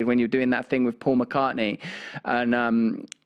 when you're doing that thing with Paul McCartney. And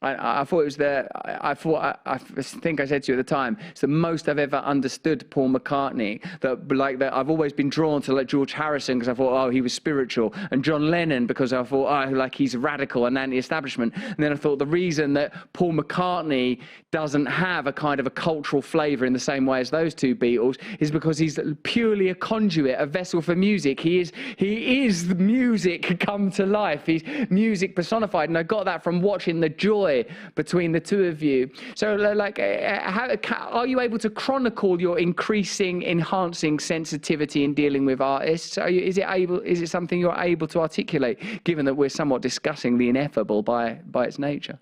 I thought it was I think I said to you at the time, it's the most I've ever understood Paul McCartney. That I've always been drawn to like George Harrison because I thought, oh, he was spiritual, and John Lennon because I thought, oh, like he's radical and anti-establishment. And then I thought the reason that Paul McCartney doesn't have a kind of a cultural flavour in the same way as those two Beatles is because he's purely a conduit, a vessel for music. He is the music come to life. He's music personified, and I got that from watching the joy between the two of you. So, like, are you able to chronicle your enhancing sensitivity in dealing with artists? Is it something you're able to articulate, given that we're somewhat discussing the ineffable by its nature?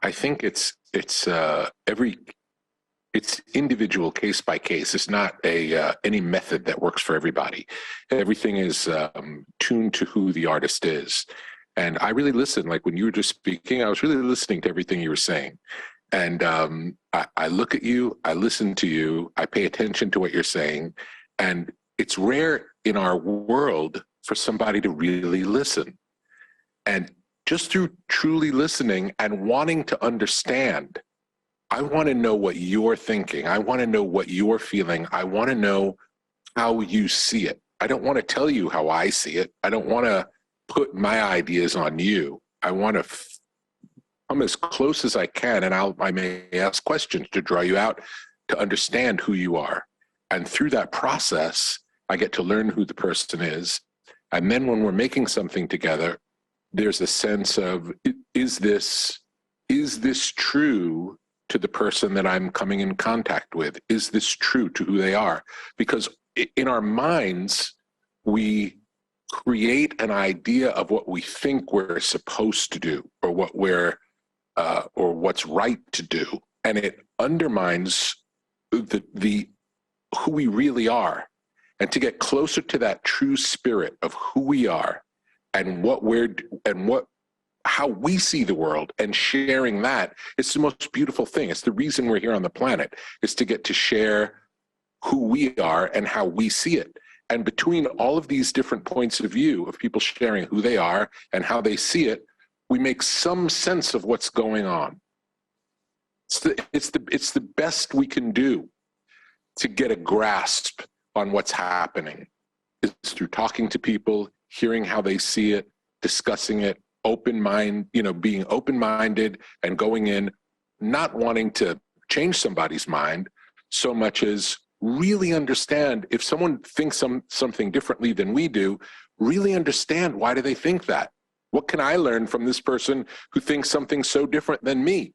I think it's individual, case by case. It's not any method that works for everybody. Everything is tuned to who the artist is. And I really listened. Like when you were just speaking, I was really listening to everything you were saying. And I look at you, I listen to you, I pay attention to what you're saying. And it's rare in our world for somebody to really listen. And just through truly listening and wanting to understand, I want to know what you're thinking. I want to know what you're feeling. I want to know how you see it. I don't want to tell you how I see it. I don't want to put my ideas on you. I want to come as close as I can, and I may ask questions to draw you out to understand who you are. And through that process, I get to learn who the person is. And then when we're making something together, there's a sense of, is this true to the person that I'm coming in contact with? Is this true to who they are? Because in our minds, we create an idea of what we think we're supposed to do, or what or what's right to do, and it undermines the who we really are. And to get closer to that true spirit of who we are and how we see the world, and sharing that, it's the most beautiful thing. It's the reason we're here on the planet, is to get to share who we are and how we see it. And between all of these different points of view of people sharing who they are and how they see it, we make some sense of what's going on. It's the best we can do to get a grasp on what's happening, is through talking to people, hearing how they see it, discussing it, being open-minded and going in, not wanting to change somebody's mind so much as really understand. If someone thinks something differently than we do, really understand, why do they think that? What can I learn from this person who thinks something so different than me?